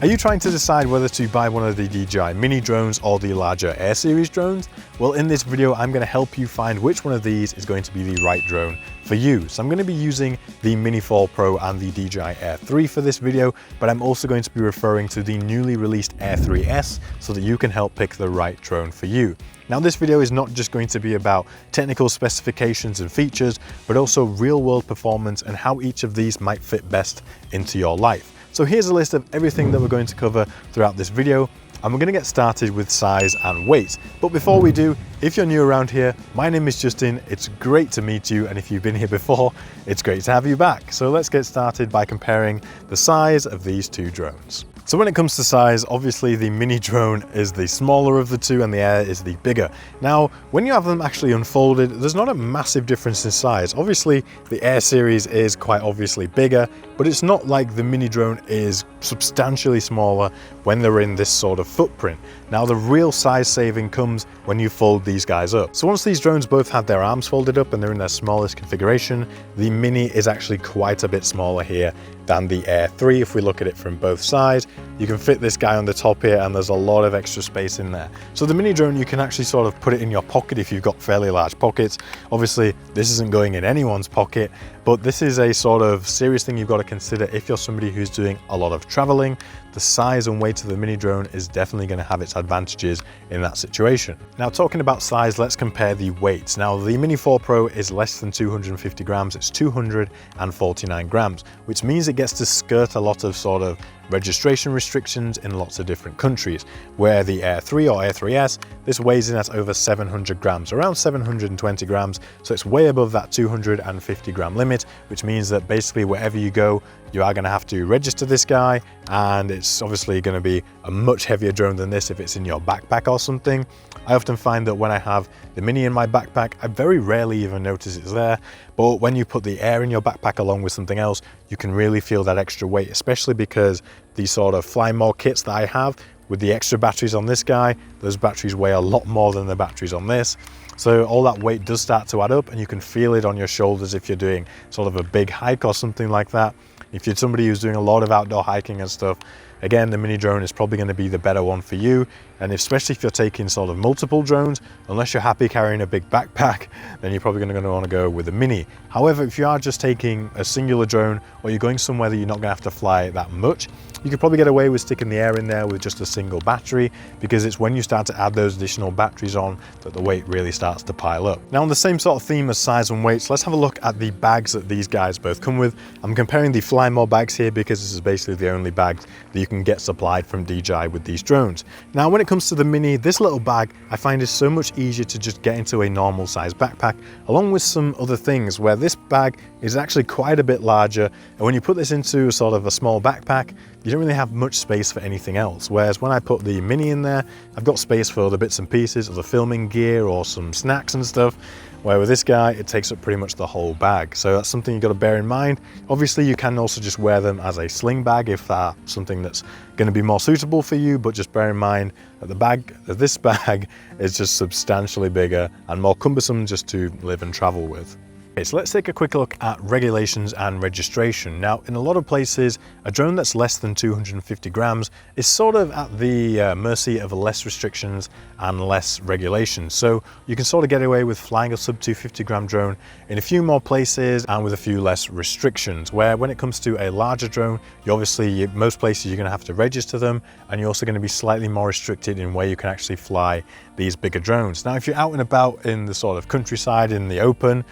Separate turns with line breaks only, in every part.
Are you trying to decide whether to buy one of the DJI Mini drones or the larger Air series drones? Well, in this video, I'm going to help you find which one of these is going to be the right drone for you. So I'm going to be using the Mini 4 Pro and the DJI Air 3 for this video, but I'm also going to be referring to the newly released Air 3S so that you can help pick the right drone for you. Now, this video is not just going to be about technical specifications and features, but also real-world performance and how each of these might fit best into your life. So here's a list of everything that we're going to cover throughout this video, and we're going to get started with size and weight. But before we do, if you're new around here, my name is Justin. It's great to meet you, and if you've been here before, it's great to have you back. So let's get started by comparing the size of these two drones. So when it comes to size, obviously the Mini drone is the smaller of the two and the Air is the bigger. Now, when you have them actually unfolded, there's not a massive difference in size. Obviously, the Air series is quite obviously bigger, but it's not like the Mini drone is substantially smaller when they're in this sort of footprint. Now, the real size saving comes when you fold these guys up. So once these drones both have their arms folded up and they're in their smallest configuration, the Mini is actually quite a bit smaller here than the Air 3. If we look at it from both sides, you can fit this guy on the top here and there's a lot of extra space in there. So the Mini drone, you can actually sort of put it in your pocket if you've got fairly large pockets. Obviously, this isn't going in anyone's pocket, but this is a sort of serious thing you've got to consider if you're somebody who's doing a lot of traveling. The size and weight of the Mini drone is definitely going to have its advantages in that situation. Now, talking about size, let's compare the weights. Now, the Mini 4 Pro is less than 250 grams, it's 249 grams, which means it gets to skirt a lot of sort of registration restrictions in lots of different countries, where the Air 3 or Air 3S, this weighs in at over 700 grams, around 720 grams, so it's way above that 250 gram limit, which means that basically wherever you go, you are going to have to register this guy, and it's obviously going to be a much heavier drone than this if it's in your backpack or something. I often find that when I have the Mini in my backpack, I very rarely even notice it's there, but when you put the Air in your backpack along with something else, you can really feel that extra weight, especially because these sort of Fly More kits that I have with the extra batteries on this guy, those batteries weigh a lot more than the batteries on this. So all that weight does start to add up, and you can feel it on your shoulders if you're doing sort of a big hike or something like that. If you're somebody who's doing a lot of outdoor hiking and stuff, again, the Mini drone is probably going to be the better one for you. And especially if you're taking sort of multiple drones, unless you're happy carrying a big backpack, then you're probably going to want to go with the Mini. However, if you are just taking a singular drone, or you're going somewhere that you're not going to have to fly that much, you could probably get away with sticking the Air in there with just a single battery, because it's when you start to add those additional batteries on that the weight really starts to pile up. Now, on the same sort of theme as size and weights, let's have a look at the bags that these guys both come with. I'm comparing the Fly More bags here because this is basically the only bags that you can get supplied from DJI with these drones. Now, when it comes to the Mini, this little bag I find is so much easier to just get into a normal size backpack, along with some other things where this bag is actually quite a bit larger, and when you put this into sort of a small backpack, you don't really have much space for anything else. Whereas when I put the Mini in there, I've got space for other bits and pieces, other filming gear or some snacks and stuff. Where with this guy, it takes up pretty much the whole bag. So that's something you've got to bear in mind. Obviously, you can also just wear them as a sling bag if that's something that's going to be more suitable for you, but just bear in mind that this bag is just substantially bigger and more cumbersome just to live and travel with. Okay, so let's take a quick look at regulations and registration. Now, in a lot of places, a drone that's less than 250 grams is sort of at the mercy of less restrictions and less regulations. So you can sort of get away with flying a sub 250 gram drone in a few more places and with a few less restrictions, where when it comes to a larger drone, most places you're going to have to register them, and you're also going to be slightly more restricted in where you can actually fly these bigger drones. Now, if you're out and about in the sort of countryside, in the open,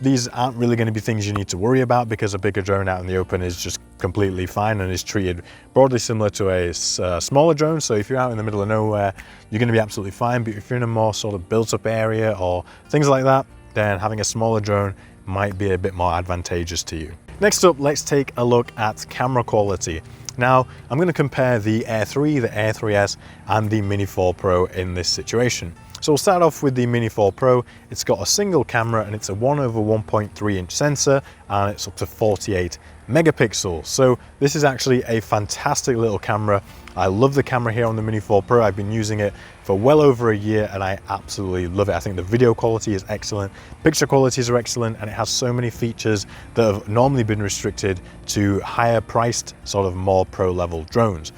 these aren't really going to be things you need to worry about, because a bigger drone out in the open is just completely fine and is treated broadly similar to a smaller drone. So if you're out in the middle of nowhere, you're going to be absolutely fine. But if you're in a more sort of built up area or things like that, then having a smaller drone might be a bit more advantageous to you. Next up, let's take a look at camera quality. Now, I'm going to compare the Air 3, the Air 3S, and the Mini 4 Pro in this situation. So we'll start off with the Mini 4 Pro. It's got a single camera and it's a 1/1.3 inch sensor, and it's up to 48 megapixels. So this is actually a fantastic little camera. I love the camera here on the Mini 4 Pro. I've been using it for well over a year and I absolutely love it. I think the video quality is excellent, picture qualities are excellent, and it has so many features that have normally been restricted to higher priced, sort of more pro level drones.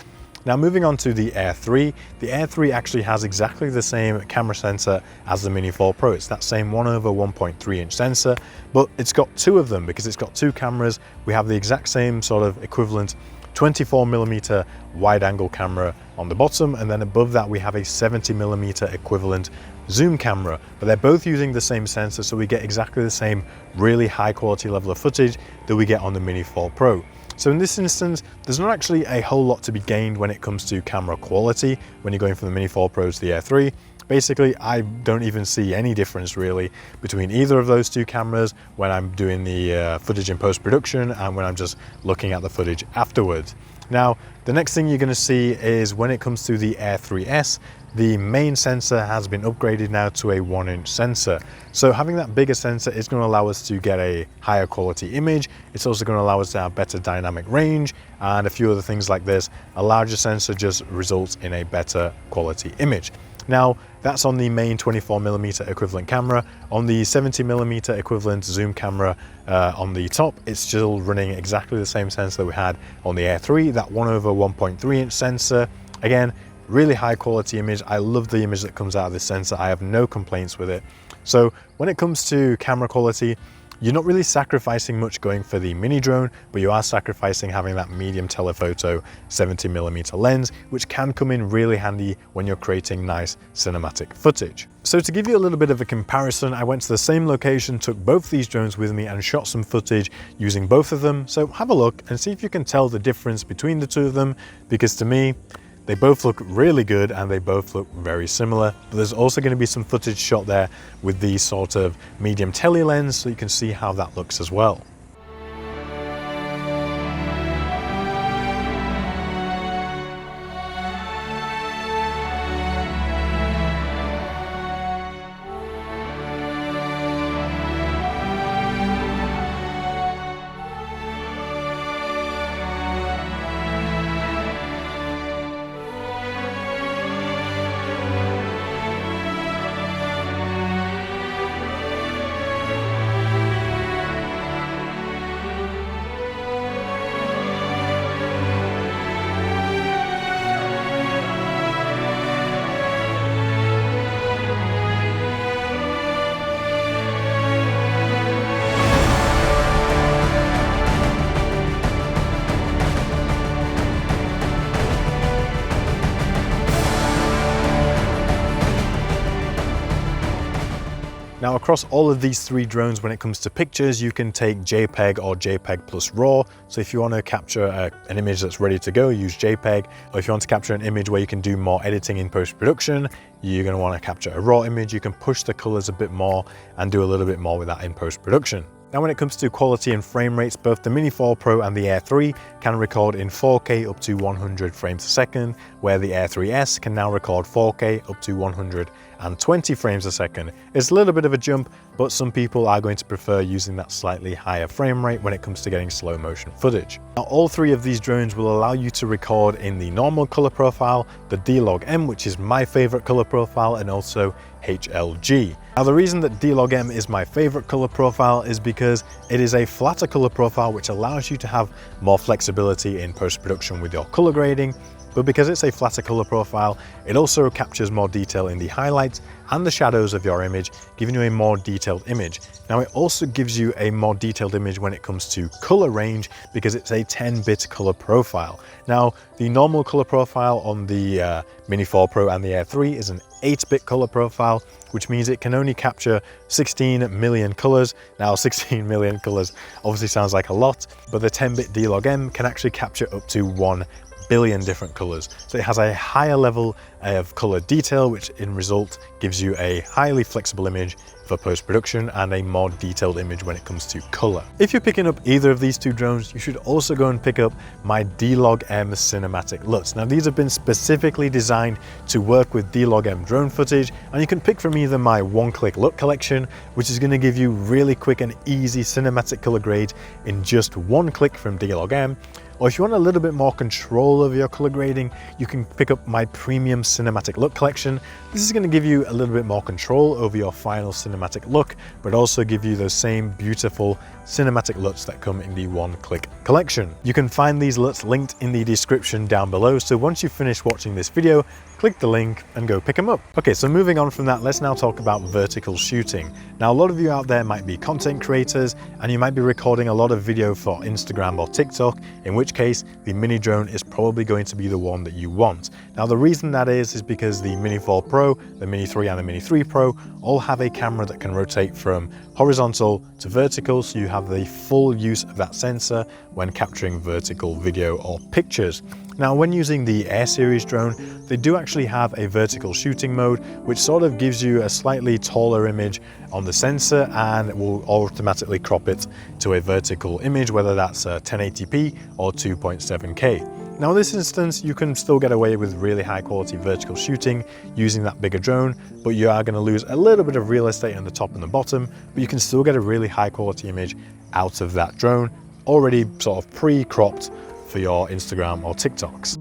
Now moving on to the Air 3, the Air 3 actually has exactly the same camera sensor as the Mini 4 Pro. It's that same 1/1.3-inch sensor, but it's got two of them because it's got two cameras. We have the exact same sort of equivalent 24mm wide angle camera on the bottom, and then above that we have a 70mm equivalent zoom camera, but they're both using the same sensor, so we get exactly the same really high quality level of footage that we get on the Mini 4 Pro. So in this instance, there's not actually a whole lot to be gained when it comes to camera quality when you're going from the Mini 4 Pro to the Air 3. Basically, I don't even see any difference really between either of those two cameras when I'm doing the footage in post-production and when I'm just looking at the footage afterwards. Now, the next thing you're going to see is when it comes to the Air 3S, the main sensor has been upgraded now to a 1-inch sensor. So having that bigger sensor is going to allow us to get a higher quality image. It's also going to allow us to have better dynamic range and a few other things like this. A larger sensor just results in a better quality image. Now, that's on the main 24mm equivalent camera. On the 70mm equivalent zoom camera on the top, it's still running exactly the same sensor that we had on the Air 3, that 1/1.3-inch sensor. Again, really high quality image. I love the image that comes out of this sensor. I have no complaints with it. So when it comes to camera quality, you're not really sacrificing much going for the mini drone, but you are sacrificing having that medium telephoto 70mm lens, which can come in really handy when you're creating nice cinematic footage. So to give you a little bit of a comparison, I went to the same location, took both these drones with me and shot some footage using both of them. So have a look and see if you can tell the difference between the two of them, because to me, they both look really good and they both look very similar. But there's also going to be some footage shot there with the sort of medium tele lens, so you can see how that looks as well. Now across all of these three drones, when it comes to pictures, you can take JPEG or JPEG plus RAW. So if you want to capture an image that's ready to go, use JPEG. Or if you want to capture an image where you can do more editing in post-production, you're going to want to capture a RAW image. You can push the colors a bit more and do a little bit more with that in post-production. Now when it comes to quality and frame rates, both the Mini 4 Pro and the Air 3 can record in 4K up to 100 frames a second, where the Air 3S can now record 4K up to 120 frames a second. It's a little bit of a jump, but some people are going to prefer using that slightly higher frame rate when it comes to getting slow motion footage. Now all three of these drones will allow you to record in the normal color profile, the D-Log-M, which is my favorite color profile, and also HLG. Now the reason that D-Log-M is my favorite color profile is because it is a flatter color profile which allows you to have more flexibility in post-production with your color grading. But because it's a flatter color profile, it also captures more detail in the highlights and the shadows of your image, giving you a more detailed image. Now it also gives you a more detailed image when it comes to color range because it's a 10-bit color profile. Now the normal color profile on the Mini 4 Pro and the Air 3 is an 8-bit color profile, which means it can only capture 16 million colors. Now 16 million colors obviously sounds like a lot, but the 10-bit D-Log-M can actually capture up to 1 billion different colors. So it has a higher level of color detail, which in result gives you a highly flexible image for post-production and a more detailed image when it comes to color. If you're picking up either of these two drones, you should also go and pick up my D-Log-M cinematic LUTs. Now these have been specifically designed to work with D-Log-M drone footage, and you can pick from either my one-click LUT collection, which is going to give you really quick and easy cinematic color grades in just one click from D-Log-M, Or if you want a little bit more control over your color grading, you can pick up my premium cinematic look collection. This is going to give you a little bit more control over your final cinematic look, but also give you those same beautiful cinematic LUTs that come in the one-click collection. You can find these LUTs linked in the description down below, so once you finish watching this video, click the link and go pick them up. Okay, so moving on from that, let's now talk about vertical shooting. Now, a lot of you out there might be content creators and you might be recording a lot of video for Instagram or TikTok, in which case the mini drone is probably going to be the one that you want. Now, the reason that is because the Mini 4 Pro, the Mini 3 and the Mini 3 Pro all have a camera that can rotate from horizontal to vertical, so you have the full use of that sensor when capturing vertical video or pictures. Now, when using the Air series drone, they do actually have a vertical shooting mode, which sort of gives you a slightly taller image on the sensor and it will automatically crop it to a vertical image, whether that's 1080p or 2.7K. Now, in this instance, you can still get away with really high quality vertical shooting using that bigger drone, but you are going to lose a little bit of real estate on the top and the bottom, but you can still get a really high quality image out of that drone, already sort of pre-cropped for your Instagram or TikToks.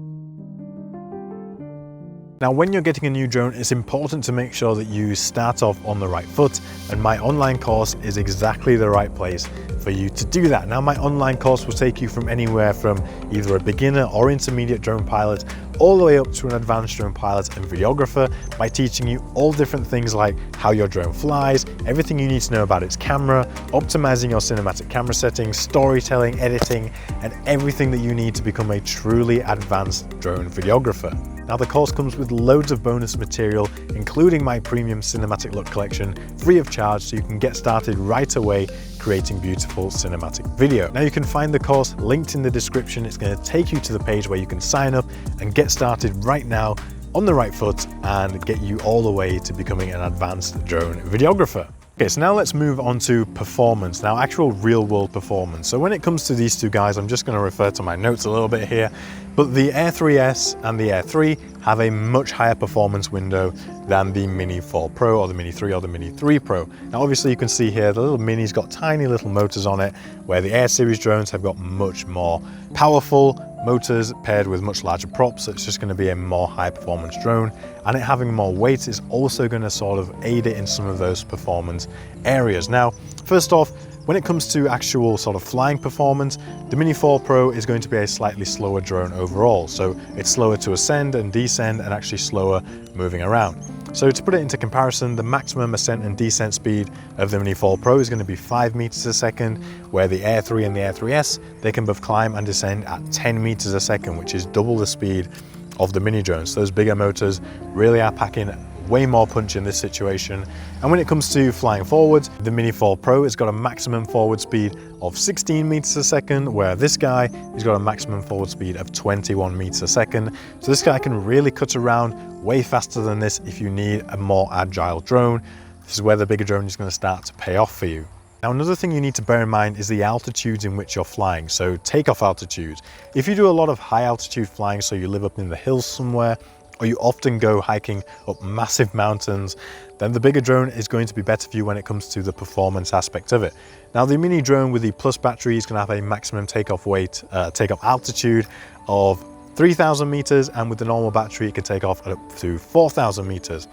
Now, when you're getting a new drone, it's important to make sure that you start off on the right foot, and my online course is exactly the right place for you to do that. Now, my online course will take you from anywhere from either a beginner or intermediate drone pilot all the way up to an advanced drone pilot and videographer by teaching you all different things like how your drone flies, everything you need to know about its camera, optimizing your cinematic camera settings, storytelling, editing, and everything that you need to become a truly advanced drone videographer. Now, the course comes with loads of bonus material, including my premium cinematic look collection, free of charge, so you can get started right away creating beautiful cinematic video. Now, you can find the course linked in the description. It's going to take you to the page where you can sign up and get started right now on the right foot and get you all the way to becoming an advanced drone videographer. Okay, so now let's move on to performance, now actual real world performance. So when it comes to these two guys, I'm just going to refer to my notes a little bit here, but the Air 3S and the Air 3 have a much higher performance window than the Mini 4 Pro or the Mini 3 or the Mini 3 Pro. Now, obviously you can see here, the little Mini's got tiny little motors on it, where the Air series drones have got much more powerful motors paired with much larger props, so it's just going to be a more high performance drone, and it having more weight is also going to sort of aid it in some of those performance areas. Now, first off, when it comes to actual sort of flying performance, the Mini 4 Pro is going to be a slightly slower drone overall, so it's slower to ascend and descend and actually slower moving around. So to put it into comparison, the maximum ascent and descent speed of the Mini 4 Pro is going to be 5 meters a second, where the Air 3 and the Air 3S, they can both climb and descend at 10 meters a second, which is double the speed of the mini drones. Those bigger motors really are packing way more punch in this situation. And when it comes to flying forwards, the Mini 4 Pro has got a maximum forward speed of 16 meters a second, where this guy has got a maximum forward speed of 21 meters a second. So this guy can really cut around way faster than this if you need a more agile drone. This is where the bigger drone is going to start to pay off for you. Now, another thing you need to bear in mind is the altitudes in which you're flying, so takeoff altitudes. If you do a lot of high altitude flying, so you live up in the hills somewhere, or you often go hiking up massive mountains, then the bigger drone is going to be better for you when it comes to the performance aspect of it. Now, the mini drone with the plus battery is going to have a maximum takeoff altitude of 3,000 meters, and with the normal battery, it can take off at up to 4,000 meters,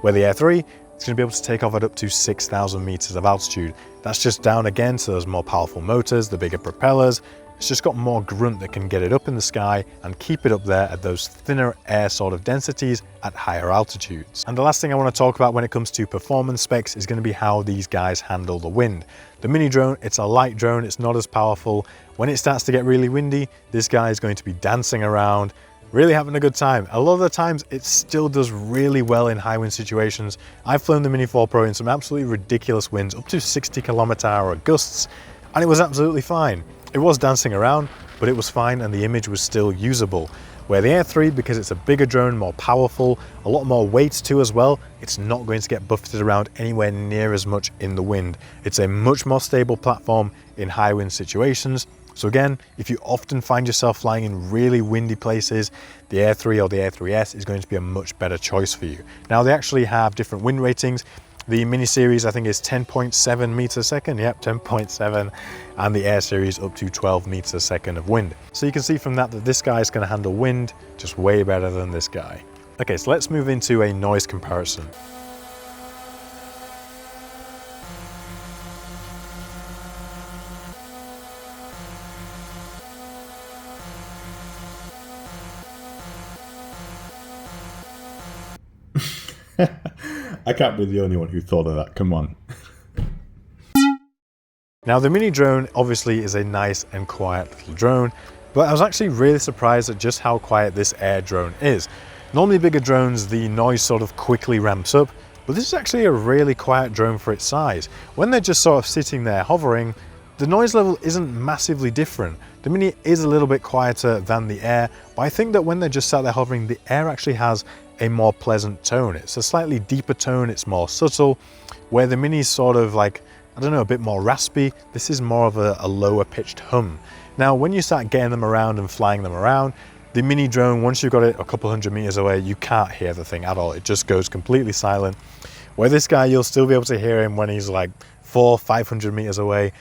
where the Air 3 is going to be able to take off at up to 6,000 meters of altitude. That's just down again to those more powerful motors, the bigger propellers. It's just got more grunt that can get it up in the sky and keep it up there at those thinner air sort of densities at higher altitudes. And the last thing I want to talk about when it comes to performance specs is going to be how these guys handle the wind. The mini drone, it's a light drone, it's not as powerful. When it starts to get really windy, this guy is going to be dancing around, really having a good time. A lot of the times it still does really well in high wind situations. I've flown the Mini 4 Pro in some absolutely ridiculous winds, up to 60 km/h gusts, and it was absolutely fine. It was dancing around, but it was fine and the image was still usable. Where the Air 3, because it's a bigger drone, more powerful, a lot more weight too as well, it's not going to get buffeted around anywhere near as much in the wind. It's a much more stable platform in high wind situations. So again, if you often find yourself flying in really windy places, the Air 3 or the Air 3S is going to be a much better choice for you. Now, they actually have different wind ratings. The Mini series I think is 10.7 meters a second, yep, 10.7, and the Air series up to 12 meters a second of wind. So you can see from that this guy is going to handle wind just way better than this guy. Okay, so let's move into a noise comparison.
I can't be the only one who thought of that, come on.
Now the Mini drone obviously is a nice and quiet little drone, but I was actually really surprised at just how quiet this Air drone is. Normally bigger drones, the noise sort of quickly ramps up, but this is actually a really quiet drone for its size. When they're just sort of sitting there hovering, the noise level isn't massively different. The Mini is a little bit quieter than the Air, but I think that when they're just sat there hovering, the Air actually has a more pleasant tone. It's a slightly deeper tone, it's more subtle, where the Mini is sort of like, I don't know, a bit more raspy. This is more of a lower pitched hum. Now, when you start getting them around and flying them around, the Mini drone, once you've got it a couple hundred meters away, you can't hear the thing at all. It just goes completely silent. Where this guy, you'll still be able to hear him when he's like 400-500 meters away.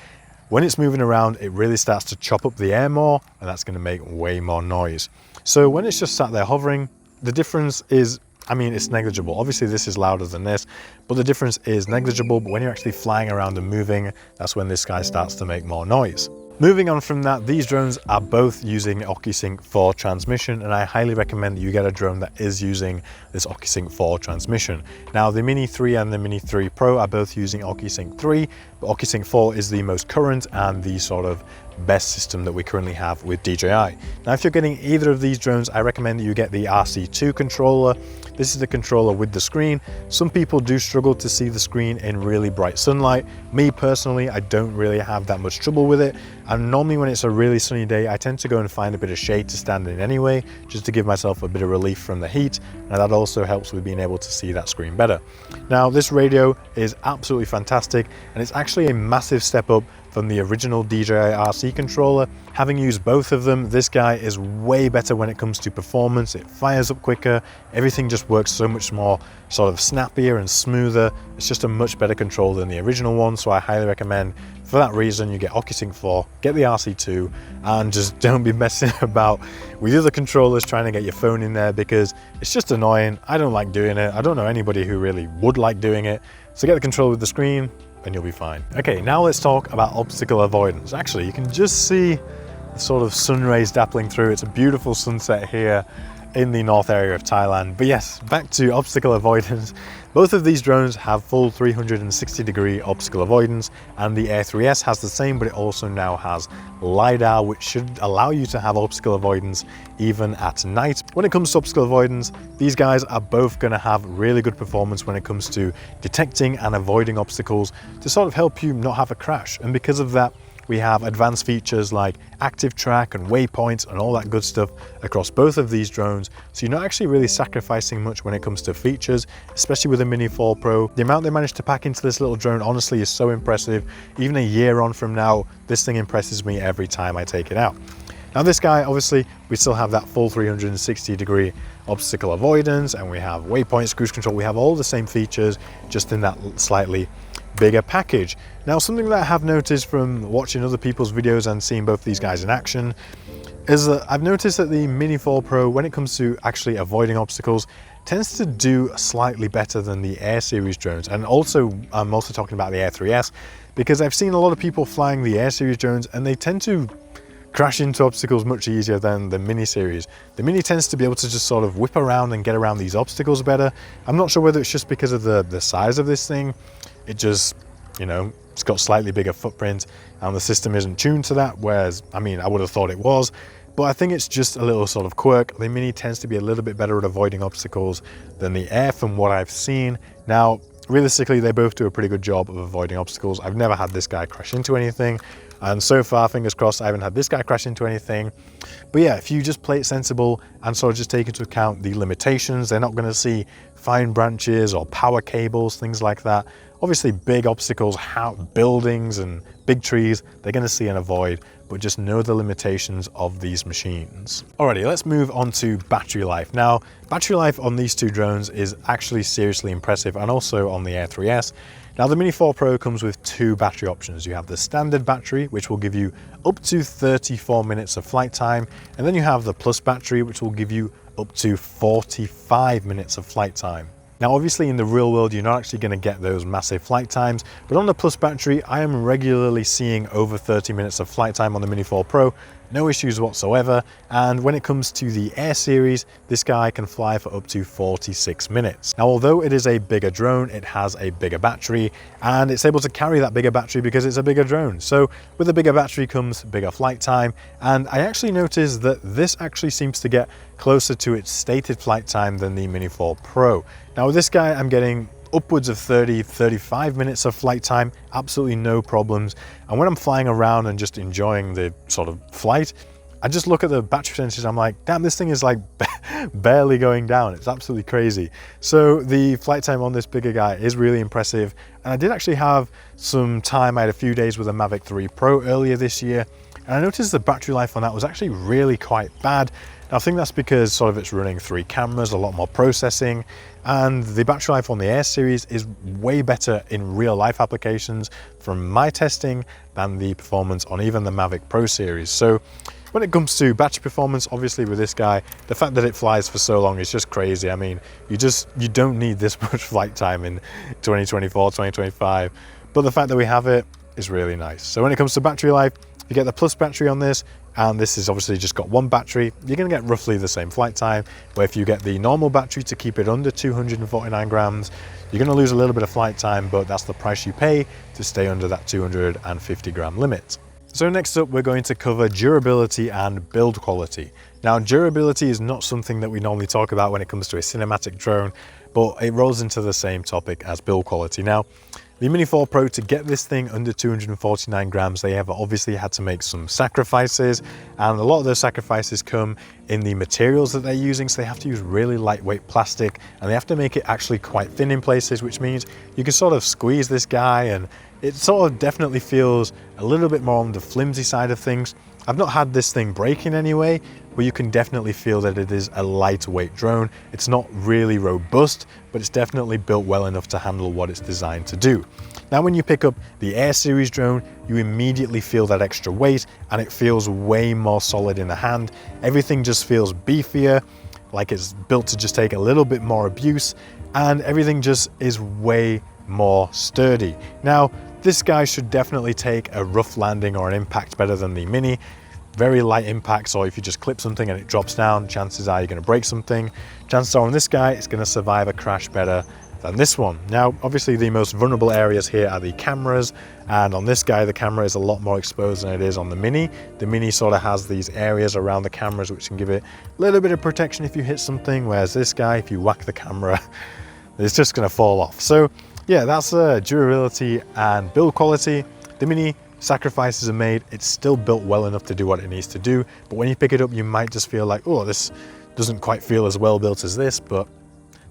When it's moving around, it really starts to chop up the air more, and that's gonna make way more noise. So when it's just sat there hovering, the difference is, I mean, it's negligible. Obviously this is louder than this, but the difference is negligible. But when you're actually flying around and moving, that's when this guy starts to make more noise. Moving on from that, these drones are both using OcuSync 4 transmission, and I highly recommend that you get a drone that is using this OcuSync 4 transmission. Now, the Mini 3 and the Mini 3 Pro are both using OcuSync 3, but OcuSync 4 is the most current and the sort of best system that we currently have with DJI. Now, if you're getting either of these drones, I recommend that you get the RC2 controller. This is the controller with the screen. Some people do struggle to see the screen in really bright sunlight. Me personally, I don't really have that much trouble with it. And normally when it's a really sunny day, I tend to go and find a bit of shade to stand in anyway, just to give myself a bit of relief from the heat. And that also helps with being able to see that screen better. Now, this radio is absolutely fantastic, and it's actually a massive step up from the original DJI RC controller. Having used both of them, this guy is way better when it comes to performance. It fires up quicker, everything just works so much more sort of snappier and smoother. It's just a much better control than the original one, so I highly recommend, for that reason, you get OcuSync 4, get the RC2, and just don't be messing about with other controllers trying to get your phone in there, because it's just annoying. I don't like doing it. I don't know anybody who really would like doing it. So get the control with the screen, and you'll be fine. Okay, now let's talk about obstacle avoidance. Actually, you can just see the sort of sun rays dappling through. It's a beautiful sunset here in the north area of Thailand. But yes, back to obstacle avoidance. Both of these drones have full 360-degree obstacle avoidance, and the Air 3S has the same, but it also now has LiDAR, which should allow you to have obstacle avoidance even at night. When it comes to obstacle avoidance, these guys are both going to have really good performance when it comes to detecting and avoiding obstacles to sort of help you not have a crash. And because of that, we have advanced features like active track and waypoints and all that good stuff across both of these drones. So you're not actually really sacrificing much when it comes to features, especially with the Mini 4 Pro. The amount they managed to pack into this little drone honestly is so impressive. Even a year on from now, this thing impresses me every time I take it out. Now this guy, obviously, we still have that full 360-degree obstacle avoidance, and we have waypoints, cruise control. We have all the same features, just in that slightly bigger package. Now, something that I have noticed from watching other people's videos and seeing both these guys in action is that I've noticed that the Mini 4 Pro, when it comes to actually avoiding obstacles, tends to do slightly better than the Air series drones. And also, I'm also talking about the Air 3S, because I've seen a lot of people flying the Air series drones and they tend to crash into obstacles much easier than the Mini series. The Mini tends to be able to just sort of whip around and get around these obstacles better. I'm not sure whether it's just because of the size of this thing. It just, you know, it's got slightly bigger footprint and the system isn't tuned to that, whereas, I mean, I would have thought it was, but I think it's just a little sort of quirk. The Mini tends to be a little bit better at avoiding obstacles than the Air from what I've seen. Now, realistically, they both do a pretty good job of avoiding obstacles. I've never had this guy crash into anything, And so far, fingers crossed, I haven't had this guy crash into anything. But yeah, if you just play it sensible and sort of just take into account the limitations, they're not going to see fine branches or power cables, things like that. Obviously big obstacles, buildings and big trees, they're going to see and avoid, but just know the limitations of these machines. Alrighty, let's move on to battery life. Now, battery life on these two drones is actually seriously impressive, and also on the Air 3S. Now, the Mini 4 Pro comes with two battery options. You have the standard battery, which will give you up to 34 minutes of flight time, and then you have the Plus battery, which will give you up to 45 minutes of flight time. Now, obviously in the real world, you're not actually going to get those massive flight times, but on the Plus battery, I am regularly seeing over 30 minutes of flight time on the Mini 4 Pro, no issues whatsoever. And when it comes to the Air series, this guy can fly for up to 46 minutes. Now, although it is a bigger drone, it has a bigger battery, and it's able to carry that bigger battery because it's a bigger drone. So with a bigger battery comes bigger flight time. And I actually noticed that this actually seems to get closer to its stated flight time than the Mini 4 Pro. Now with this guy, I'm getting upwards of 30-35 minutes of flight time, absolutely no problems. And when I'm flying around and just enjoying the sort of flight, I just look at the battery percentage, I'm like, damn, this thing is like barely going down. It's absolutely crazy. So the flight time on this bigger guy is really impressive. And I did actually have some time, I had a few days with a Mavic 3 Pro earlier this year, and I noticed the battery life on that was actually really quite bad. Now, I think that's because sort of it's running 3 cameras, a lot more processing, and the battery life on the Air series is way better in real life applications from my testing than the performance on even the Mavic Pro series. So when it comes to battery performance, obviously with this guy, the fact that it flies for so long is just crazy. I mean, you don't need this much flight time in 2024, 2025, but the fact that we have it is really nice. So when it comes to battery life, you get the Plus battery on this, and this is obviously just got one battery. You're going to get roughly the same flight time, where if you get the normal battery to keep it under 249 grams, you're going to lose a little bit of flight time, but that's the price you pay to stay under that 250 gram limit. So next up, we're going to cover durability and build quality. Now, durability is not something that we normally talk about when it comes to a cinematic drone, but it rolls into the same topic as build quality. Now, the Mini 4 Pro, to get this thing under 249 grams, they have obviously had to make some sacrifices, and a lot of those sacrifices come in the materials that they're using. So they have to use really lightweight plastic, and they have to make it actually quite thin in places, which means you can sort of squeeze this guy, and it sort of definitely feels a little bit more on the flimsy side of things. I've not had this thing break in any way, but you can definitely feel that it is a lightweight drone. It's not really robust, but it's definitely built well enough to handle what it's designed to do. Now, when you pick up the Air series drone, you immediately feel that extra weight, and it feels way more solid in the hand. Everything just feels beefier, like it's built to just take a little bit more abuse, and everything just is way more sturdy. Now, this guy should definitely take a rough landing or an impact better than the Mini. Very light impacts, or if you just clip something and it drops down, chances are you're going to break something. Chances are on this guy, it's going to survive a crash better than this one. Now, obviously the most vulnerable areas here are the cameras, and on this guy, the camera is a lot more exposed than it is on the Mini. The Mini sort of has these areas around the cameras which can give it a little bit of protection if you hit something, whereas this guy, if you whack the camera, it's just going to fall off. So yeah, that's durability and build quality. The Mini, sacrifices are made, it's still built well enough to do what it needs to do, but when you pick it up, you might just feel like, oh, this doesn't quite feel as well built as this, but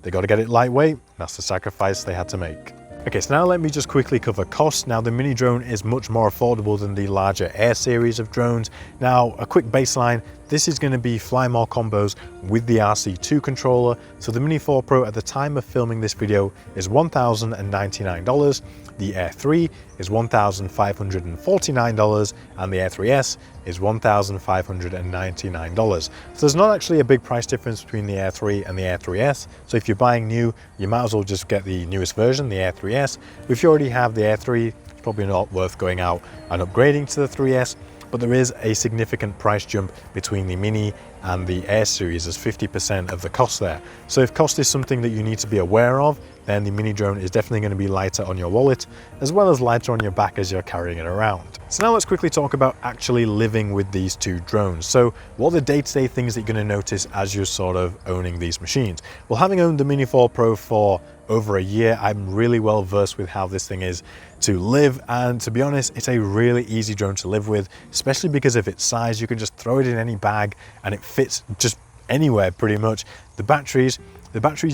they got to get it lightweight. That's the sacrifice they had to make. Okay, so now let me just quickly cover costs. Now, the Mini drone is much more affordable than the larger Air series of drones. Now, a quick baseline, this is going to be Fly More combos with the RC2 controller. So the Mini 4 Pro at the time of filming this video is $1,099. The Air 3 is $1,549, and the Air 3S is $1,599. So there's not actually a big price difference between the Air 3 and the Air 3S. So if you're buying new, you might as well just get the newest version, the Air 3S. If you already have the Air 3, it's probably not worth going out and upgrading to the 3S. But there is a significant price jump between the Mini and the Air series, as 50% of the cost there. So if cost is something that you need to be aware of, then the mini drone is definitely going to be lighter on your wallet, as well as lighter on your back as you're carrying it around. So now let's quickly talk about actually living with these two drones. So what are the day-to-day things that you're going to notice as you're sort of owning these machines? Well, having owned the Mini 4 Pro for over a year, I'm really well versed with how this thing is to live, and to be honest, it's a really easy drone to live with, especially because of its size. You can just throw it in any bag and it fits just anywhere pretty much. The batteries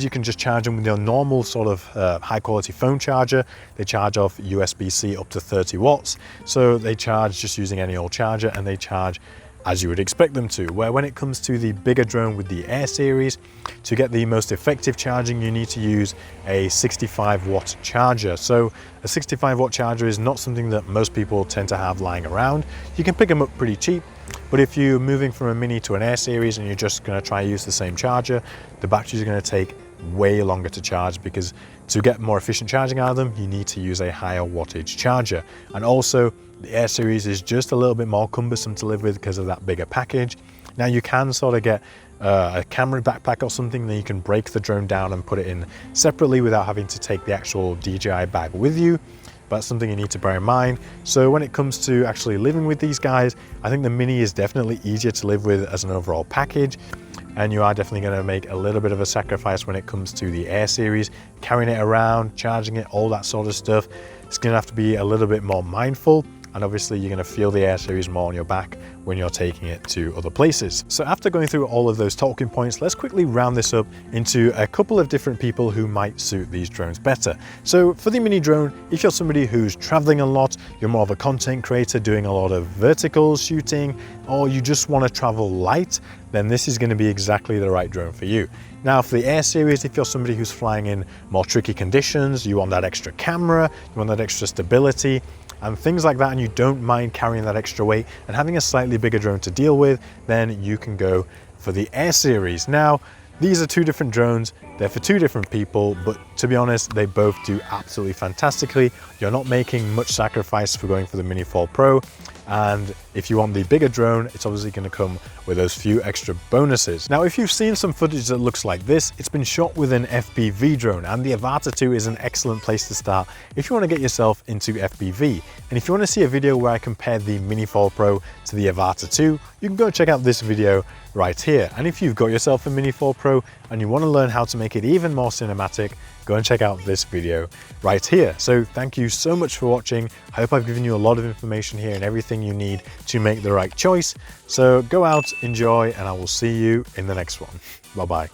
you can just charge them with your normal sort of high quality phone charger. They charge off USB-C up to 30 watts. So they charge just using any old charger, and they charge as you would expect them to. Where when it comes to the bigger drone with the Air series, to get the most effective charging, you need to use a 65 watt charger. So a 65 watt charger is not something that most people tend to have lying around. You can pick them up pretty cheap, but if you're moving from a Mini to an Air series and you're just going to try use the same charger, the batteries are going to take way longer to charge, because to get more efficient charging out of them, you need to use a higher wattage charger. And also the Air series is just a little bit more cumbersome to live with because of that bigger package. Now you can sort of get a camera backpack or something that you can break the drone down and put it in separately without having to take the actual DJI bag with you. But that's something you need to bear in mind. So when it comes to actually living with these guys, I think the Mini is definitely easier to live with as an overall package. And you are definitely going to make a little bit of a sacrifice when it comes to the Air series, carrying it around, charging it, all that sort of stuff. It's going to have to be a little bit more mindful. And obviously you're going to feel the Air series more on your back when you're taking it to other places. So after going through all of those talking points, let's quickly round this up into a couple of different people who might suit these drones better. So for the Mini drone, if you're somebody who's traveling a lot, you're more of a content creator doing a lot of vertical shooting, or you just want to travel light, then this is going to be exactly the right drone for you. Now for the Air series, if you're somebody who's flying in more tricky conditions, you want that extra camera, you want that extra stability, and things like that, and you don't mind carrying that extra weight and having a slightly bigger drone to deal with, then you can go for the Air series. Now, these are two different drones. They're for two different people, but to be honest, they both do absolutely fantastically. You're not making much sacrifice for going for the Mini 4 Pro. And if you want the bigger drone, it's obviously going to come with those few extra bonuses. Now, if you've seen some footage that looks like this, it's been shot with an FPV drone, and the Avata 2 is an excellent place to start if you want to get yourself into FPV. And if you want to see a video where I compared the Mini 4 Pro to the Avata 2, you can go check out this video right here. And if you've got yourself a Mini 4 Pro and you want to learn how to make it even more cinematic, go and check out this video right here. So thank you so much for watching. I hope I've given you a lot of information here and everything you need to make the right choice. So go out, enjoy, and I will see you in the next one. Bye-bye.